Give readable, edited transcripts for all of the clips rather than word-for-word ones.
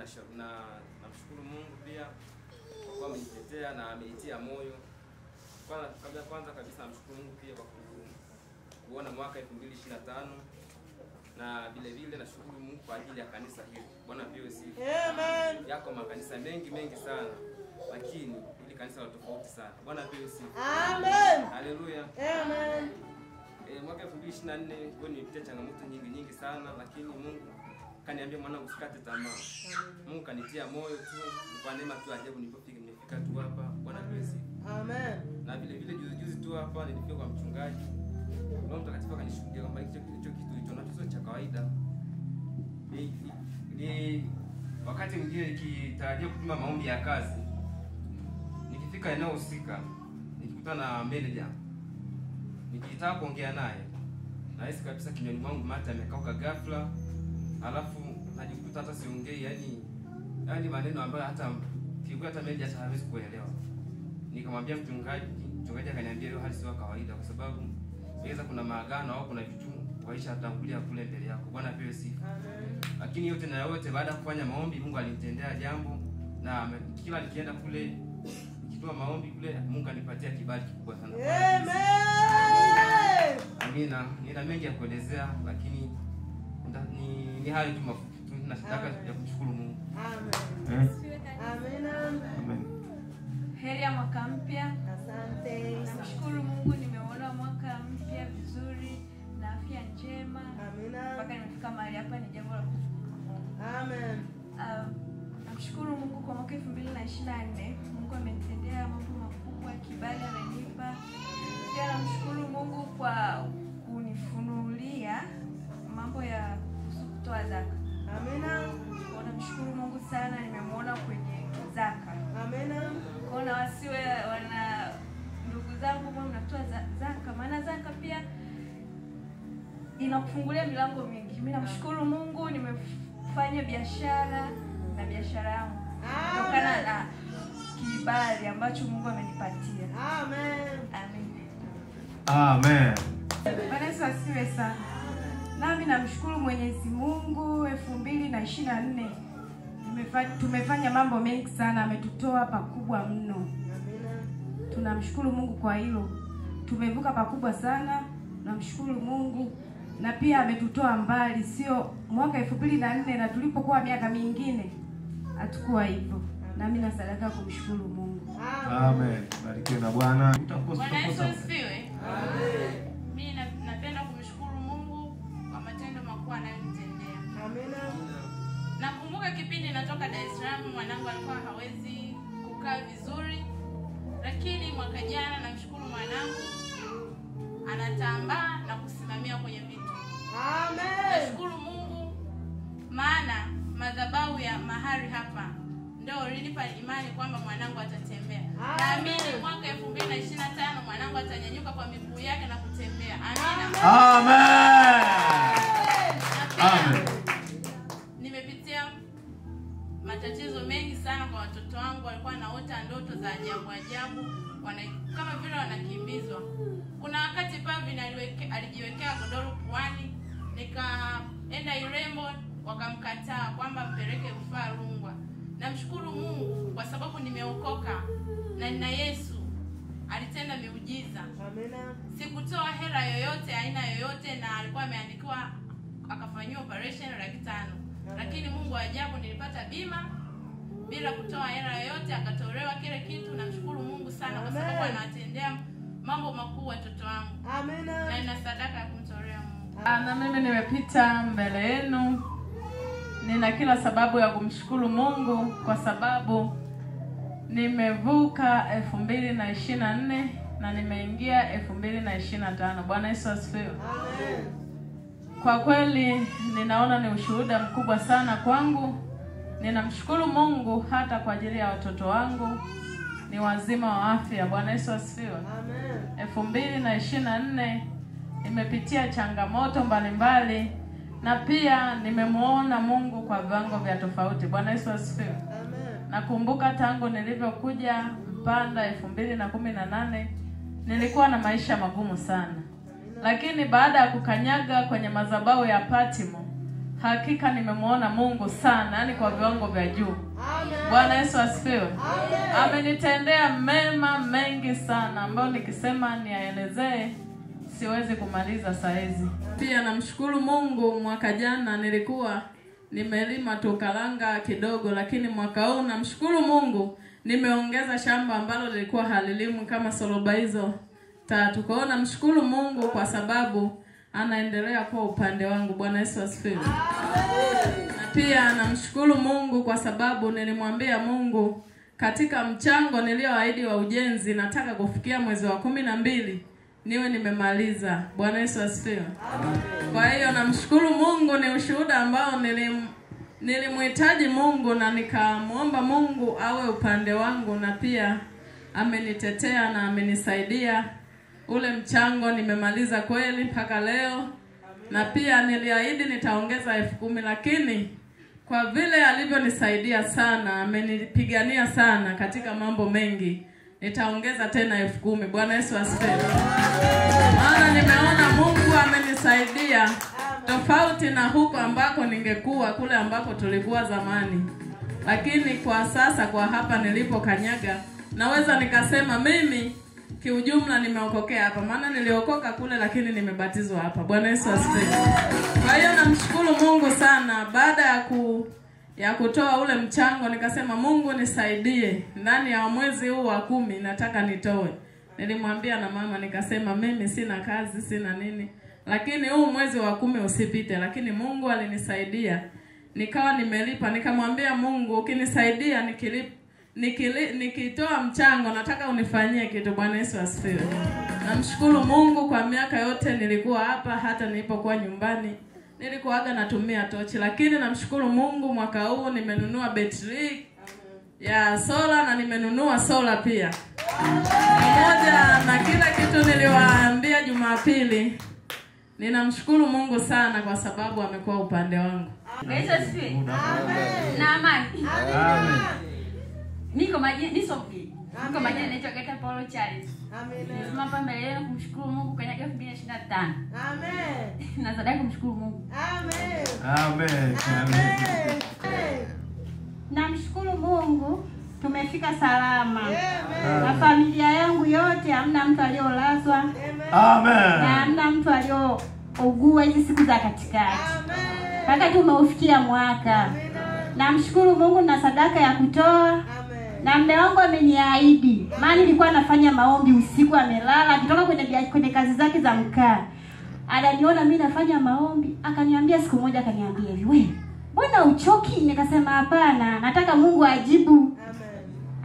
namshukuru Mungu pia kwa kuwa amenitetea na amenitia moyo. Kwanza kabisa namshukuru Mungu pia kwa kuona mwaka 2025 na vile vile nashukuru Mungu kwa ajili ya kanisa hili. Bwana pia sifa. Amen. Yako makanisa mengi sana, lakini hili kanisa la tofauti sana. Bwana pia sifa. Amen. Haleluya. Amen. Mwaka 2024 kwa nimepitia changamoto nyingi sana, lakini Mungu kaniambia mwanangu usikate tamaa. Mungu kanitia moyo tu, kwa neema tu ajabu nimefika tu hapa. Bwana pia sifa. Amen. Na vile vile juzi tu hapa nilifika kwa mchungaji. Roho Mtakatifu akanishuhudia kwamba hicho kitu nacho cha kawaida. Ni wakati mwingine nikitarajia kutuma maombi ya kazi, nikifika eneo husika nikikutana na manager, nikitaka kuongea naye nahisi kabisa kinywani mwangu mate yamekauka ghafla, alafu najikuta hata siongei, yani maneno ambayo hata manager hawezi kuelewa. Nikamwambia mchungaji akaniambia hiyo hali sio kawaida, kwa sababu inaweza kuna maagano au kuna vitu waisha tangulia kule mbele yako. Bwana pewe sifa. Amen. Lakini yote na yote, baada ya kufanya maombi, Mungu alinitendea jambo, na kila nikienda kule nikitoa maombi kule, Mungu anipatia kibali kikubwa sana. Amen. Amina. Nina mengi ya kuelezea, lakini ni hali tu mafupi tu, nataka ya kumshukuru Mungu. Amen. Amen. Heri ya mwaka mpya. Asante. Namshukuru Mungu nimeona mwaka mpya vizuri na afya njema. Amina. Mpaka nimefika mahali hapa ni jambo la kushukuru Mungu. Amen. Namshukuru Mungu kwa mwaka 2024. Mungu amenitendea mambo makubwa, kibali amenipa. Pia namshukuru Mungu kwa kunifunulia mambo ya kutoa zaka. Amina. Namshukuru Mungu sana, nimemwona kwenye zaka. Amina. Kuna wasiwe wana ndugu zangu ambao mnatoa zaka, maana zaka pia inakufungulia milango mingi. Mimi namshukuru Mungu, nimefanya biashara na biashara yangu kutokana na kibali ambacho Mungu amenipatia. Amen. Amen. Amen. Bwana Yesu asifiwe sana. Nami namshukuru Mwenyezi Mungu, 2024 tumefanya mambo mengi sana, ametutoa pakubwa mno. Tunamshukuru Mungu kwa hilo. Tumevuka pakubwa sana, namshukuru Mungu. Na pia ametutoa mbali, sio mwaka 2004 na tulipokuwa miaka mingine hatakuwa hivyo. Nami na sadaka kumshukuru Mungu. Amen. Barikiwe na Bwana. Bwana Yesu asifiwe. Amen. Mimi napenda kumshukuru Mungu kwa matendo makubwa anayonitendea. Amina. Nakumbuka kipindi natoka Dar es Salaam, mwanangu alikuwa hawezi kukaa vizuri, lakini mwaka jana namshukuru mwanangu anatambaa na kusimamia kwenye vitu. Amen. Nashukuru Mungu maana madhabahu ya mahali hapa ndio ilinipa imani kwamba mwanangu atatembea. Naamini mwaka 2025 mwanangu atanyanyuka kwa miguu yake na kutembea. Amina. Amen. Amen. Nimepitia matatizo mengi sana kwa watoto wangu, walikuwa naota ndoto za ajabu kama vile wanakimbizwa. Kuna wakati Pavin alijiwekea godoro puani, nikaenda Irembo wakamkataa kwamba mpeleke Rufaa Rungwa. Namshukuru Mungu kwa sababu nimeokoka na nina Yesu alitenda miujiza. Amina. Sikutoa hela yoyote aina yoyote, na alikuwa ameandikiwa akafanywa operation 500,000. Lakini Mungu ajabu nilipata bima bila kutoa hela yoyote, akatolewa kile kitu. Namshukuru Mungu sana kwa sababu anatendea mambo makubwa watoto wangu. Amina. Na ina sadaka ya kumtolea Mungu. Na mimi nimepita mbele yenu. Nina kila sababu ya kumshukuru Mungu kwa sababu nimevuka 2024 na nimeingia 2025. Bwana Yesu asifiwe. Amen. Kwa kweli ninaona ni ushuhuda mkubwa sana kwangu. Ninamshukuru Mungu hata kwa ajili ya watoto wangu, ni wazima wa afya. Bwana Yesu asifiwe. Amen. 2024 nimepitia changamoto mbalimbali na pia nimemuona Mungu kwa viwango vya tofauti. Bwana Yesu asifiwe. Amen. Nakumbuka tangu nilivyokuja Mpanda 2018 nilikuwa na maisha magumu sana. Lakini baada ya kukanyaga kwenye madhabahu ya Patimo, hakika nimemwona Mungu sana, yani kwa viwango vya juu. Bwana Yesu asifiwe. Amenitendea mema mengi sana ambayo nikisema niaelezee siwezi kumaliza saizi. Pia namshukuru Mungu, mwaka jana nilikuwa nimelima tu karanga kidogo, lakini mwaka huu namshukuru Mungu nimeongeza shamba ambalo lilikuwa halilimu kama soroba hizo 3. Kwa hiyo namshukuru Mungu kwa sababu anaendelea kwa upande wangu. Bwana Yesu asifiwe. Na pia namshukuru Mungu kwa sababu nilimwambia Mungu katika mchango nilioahidi wa ujenzi nataka kufikia mwezi wa 12 niwe nimemaliza. Bwana Yesu asifiwe. Kwa hiyo namshukuru Mungu, ni ushuhuda ambao nilimhitaji Mungu na nikamuomba Mungu awe upande wangu, na pia amenitetea na amenisaidia. Ule mchango nimemaliza kweli mpaka leo, na pia niliahidi nitaongeza 10,000, lakini kwa vile alivyonisaidia sana, amenipigania sana katika mambo mengi, nitaongeza tena 10,000. Bwana Yesu asifiwe. Maana nimeona Mungu amenisaidia tofauti na huko ambako ningekuwa, kule ambako tulikuwa zamani. Lakini kwa sasa, kwa hapa nilipo kanyaga, naweza nikasema mimi kiujumla nimeokokea hapa. Maana niliokoka kule lakini nimebatizwa hapa. Bwana Yesu asifiwe. Kwa hiyo namshukuru Mungu sana. Baada ya kutoa ule mchango nikasema Mungu nisaidie, ndani ya mwezi huu wa 10 nataka nitoe. Nilimwambia na mama nikasema mimi sina kazi, sina nini, lakini huu mwezi wa 10 usipite. Lakini Mungu alinisaidia, nikawa nimelipa. Nikamwambia Mungu, ukinisaidia nikitoa mchango nataka unifanyie kitu. Bwana Yesu asifiwe. Namshukuru Mungu kwa miaka yote nilikuwa hapa, hata nilipokuwa nyumbani nilikuwaga natumia tochi, lakini namshukuru Mungu mwaka huu nimenunua betri ya sola na nimenunua sola pia. Pamoja na kila kitu niliwaambia Jumapili. Ninamshukuru Mungu sana kwa sababu amekuwa upande wangu. Yesu asifiwe. Amen. Na amani. Amen. Niko majina naitwa Geta Paulo Charles. Amen. Nasema hapa mbele yenu kumshukuru Mungu kwa mwaka 2025. Amen. Na sadaka kumshukuru Mungu. Amen. Amen. Amen. Namshukuru Mungu tumefika salama. Amen. Na familia yangu yote hamna mtu aliolazwa. Amen. Na hamna mtu aliougua hizi siku za katikati. Amen. Mpaka tumeufikia mwaka. Namshukuru Mungu na sadaka ya kutoa. Amen. Na mume wangu ameniahidi. Maana nilikuwa nafanya maombi usiku, amelala akitoka kwenye kazi zake za mkaa. Ananiona mimi nafanya maombi, akaniambia siku moja, akaniambia hivi, "Wewe, mbona uchoki?" Nikasema hapana, nataka Mungu ajibu. Amen.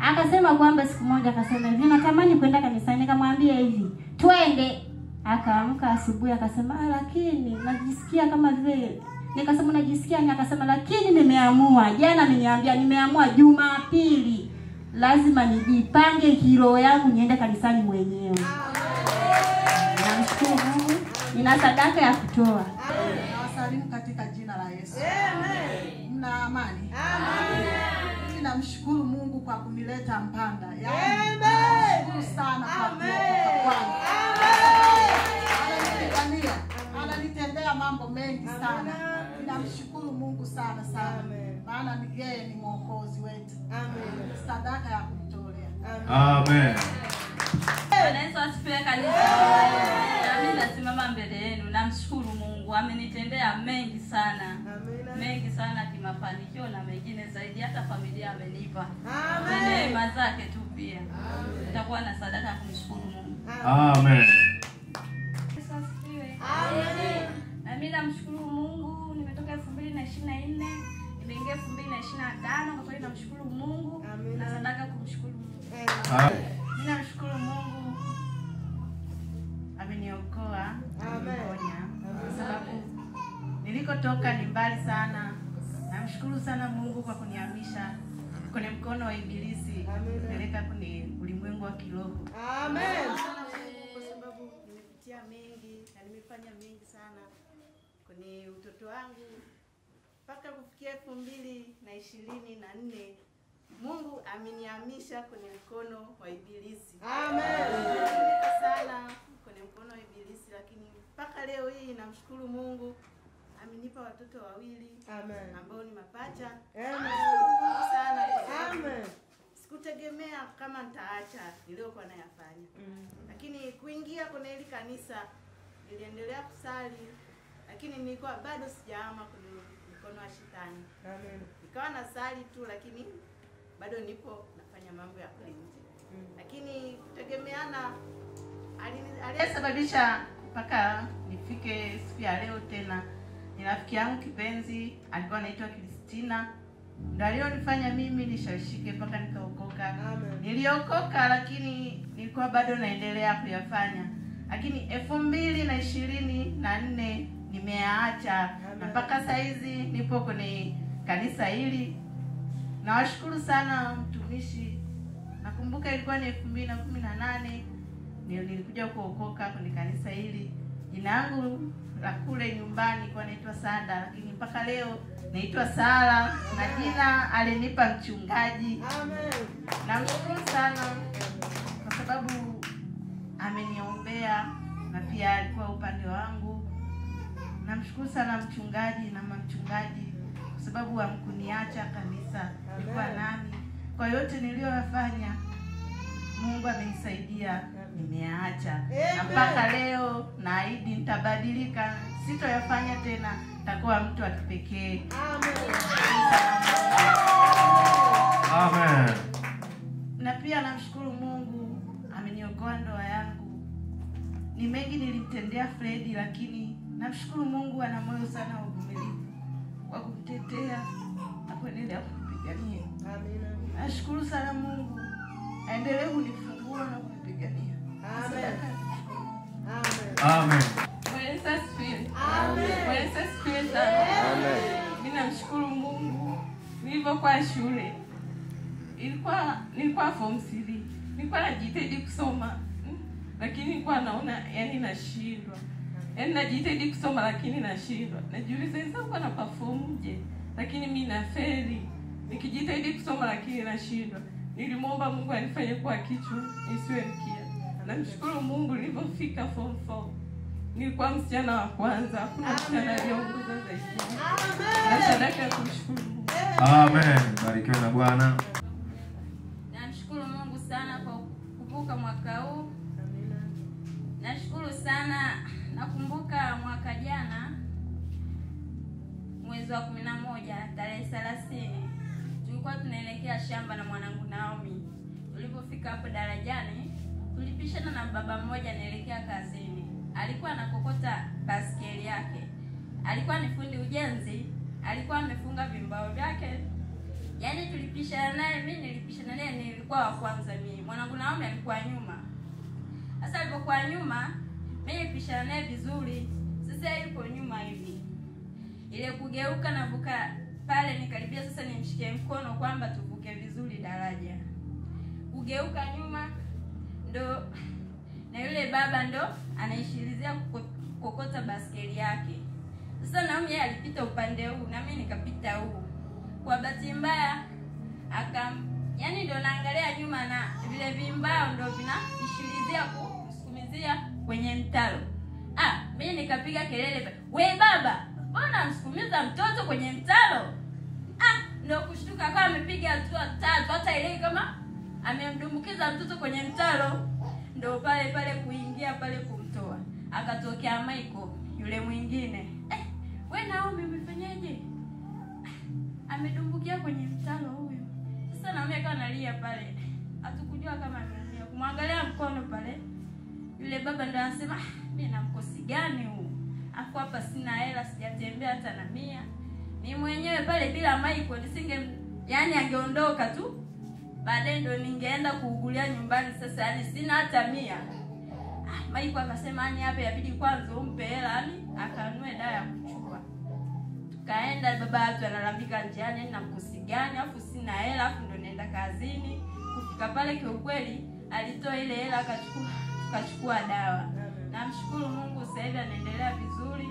Akasema kwamba siku moja akasema hivi, "Natamani kwenda kanisani." Nikamwambia hivi, "Twende." Akaamka asubuhi akasema, "Lakini najisikia kama vile." Nikasema, "Unajisikia nini?" Akasema, "Lakini nimeamua." Jana ameniambia, "Nimeamua Jumapili lazima nijipange kiroho yangu niende kanisani mwenyewe." Namshukuru Mungu, nina sadaka ya kutoa. Nawasalimu katika jina la Yesu. Amen. Mna amani? Amen. Namshukuru Mungu kwa kunileta Mpanda. Amen. Namshukuru sana kwa kuokoka kwangu. Amen. Ananitendea mambo mengi sana. Ninamshukuru Mungu sana sana. Maana yeye ni mwokozi wetu. Amen. Sadaka ya kumtolea. Amen. Bwana Yesu asifiwe kanisa. Mimi nasimama mbele yenu, namshukuru Mungu, amenitendea mengi sana. Mengi sana kimafanikio na mengine zaidi, hata familia amenipa. Amen. Neema zake tu pia. Nitakuwa na sadaka kumshukuru Mungu. Amen. Yesu asifiwe. Amen. Na mimi namshukuru Mungu, nimetoka 2024, nimeingia 2025, kwa kweli namshukuru Mungu na sadaka kumshukuru Mungu. Amen. Mimi namshukuru Mungu ameniokoa, ameniponya. Kwa sababu nilikotoka ni mbali sana. Namshukuru sana Mungu kwa kunihamisha kwenye mkono wa ibilisi, kupeleka kwenye ulimwengu wa kiroho. Amen. Kwa sababu nimepitia mengi na nimefanya mengi sana kwenye utoto wangu mpaka kufikia 2024. Mungu amenihamisha kwenye mkono wa ibilisi. Amen. Sana kwenye mkono wa ibilisi, lakini mpaka leo hii namshukuru Mungu amenipa watoto wawili ambao ni mapacha. Amen. Sana. Amen. Sikutegemea kama nitaacha niliokuwa nayafanya. Lakini kuingia kwenye hili kanisa niliendelea kusali, lakini nilikuwa bado sijaama kwenye mikono wa shetani. Amen. Nikawa nasali tu, lakini bado nipo nafanya mambo ya nje. Lakini kutegemeana aliyesababisha mpaka nifike siku ya leo tena ni rafiki yangu kipenzi, alikuwa anaitwa Kristina. Ndio alionifanya mimi nishawishike mpaka nikaokoka. Niliokoka, lakini nilikuwa bado naendelea kuyafanya. Lakini 2024 nimeacha, na mpaka saizi nipo kwenye kanisa hili. Nawashukuru sana mtumishi. Nakumbuka ilikuwa ni 2018 nilikuja kuokoka kwenye kanisa hili. Jina langu la kule nyumbani kwa naitwa Sanda, lakini mpaka leo naitwa Sara, na jina alinipa mchungaji. Amen. Namshukuru sana kwa sababu ameniombea na pia alikuwa upande wangu. Namshukuru sana mchungaji na mchungaji kwa sababu hamkuniacha kanisa, alikuwa nami. Kwa yote niliyoyafanya Mungu amenisaidia, nimeacha. Na mpaka leo naahidi nitabadilika, sitoyafanya tena, nitakuwa mtu wa kipekee. Amen. Na pia namshukuru Mungu ameniokoa ndoa yangu. Ni mengi nilimtendea Fredi, lakini namshukuru Mungu ana moyo sana wa uvumilivu wa kumtetea na kuendelea kumpigania. Amina. Nashukuru sana Mungu, aendelee kunifungua na kunipigania. Amen. Amen. Yesu asifiwe. Amen. Yesu asifiwe sana. Amen. Mimi namshukuru Mungu. Nilipokuwa shule nilikuwa form 3. Nilikuwa najitahidi kusoma, lakini nilikuwa naona yani nashindwa. Yaani najitahidi kusoma lakini nashindwa. Najiuliza sasa kwa na perform je? Lakini mimi nafeli. Nikijitahidi kusoma lakini nashindwa. Nilimwomba Mungu anifanye kuwa kichwa nisiwe mkia. Namshukuru Mungu nilipofika form 4. Nilikuwa msichana wa kwanza. Hakuna msichana aliyeongoza zaidi. Na sadaka ya kumshukuru Mungu. Amen. Barikiwe na Bwana. Namshukuru Mungu sana kwa kuvuka mwaka huu. Nashukuru sana. Nakumbuka mwaka jana mwezi wa 11 tarehe 30 tulikuwa tunaelekea shamba na mwanangu Naomi. Tulipofika hapo darajani tulipishana na baba mmoja anaelekea kazini. Alikuwa anakokota baskeli yake. Alikuwa ni fundi ujenzi, alikuwa amefunga vimbao vyake. Yaani tulipishana naye, mimi nilipishana naye, nilikuwa wa kwanza mimi. Mwanangu Naomi alikuwa nyuma. Sasa alipokuwa nyuma, mimi nilipishana naye vizuri. Sasa yuko nyuma hivi. Ile kugeuka na vuka pale nikaribia sasa nimshikie mkono kwamba tuvuke vizuri daraja. Kugeuka nyuma ndo na yule baba ndo anaishirizia kokota baskeli yake. Sasa Naomi yeye alipita upande huu na mimi nikapita huu. Kwa bahati mbaya yani ndo naangalia nyuma na vile vimbao ndo vinaishirizia kusukumizia kwenye mtaro. Mimi nikapiga kelele, "We baba, mbona msukumiza mtoto kwenye mtaro?" Ndo kushtuka kama amepiga hatua 3 hata ile kama amemdumbukiza mtoto kwenye mtaro. Ndo pale pale kuingia pale kumtoa. Akatokea Michael yule mwingine. We Naomi umefanyaje? Amedumbukia kwenye mtaro huyo. Sasa Naomi akawa analia pale. Hatukujua kama ameumia. Kumwangalia mkono pale. Yule baba ndo anasema, "Mimi na mkosi gani huu? Hapo hapa sina hela, sijatembea hata na 100. Ni mwenyewe pale bila Michael yani angeondoka tu. Baadaye ndo ningeenda kuugulia nyumbani sasa, yani sina hata 100. Michael akasema yani hapa inabidi kwanza umpe hela yani akanunue dawa ya kuchukua. Tukaenda, baba watu analambika njiani na mkosi gani, afu sina hela, afu ndo naenda kazini. Kufika pale kwa ukweli alitoa ile hela tukachukua dawa. Namshukuru Mungu sasa hivi anaendelea vizuri.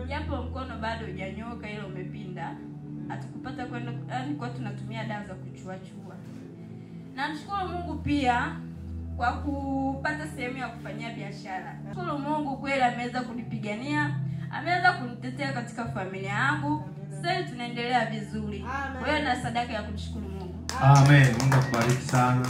Japo mkono bado hujanyoka, ile umepinda. Hatukupata kwenda yani kwa tunatumia dawa za kuchua. Namshukuru Mungu pia kwa kupata sehemu ya kufanyia biashara. Nashukuru Mungu kweli ameweza kunipigania, ameweza kunitetea katika familia yangu. Sasa hivi tunaendelea vizuri. Kwa hiyo na sadaka ya kumshukuru Mungu. Amen. Mungu akubariki sana.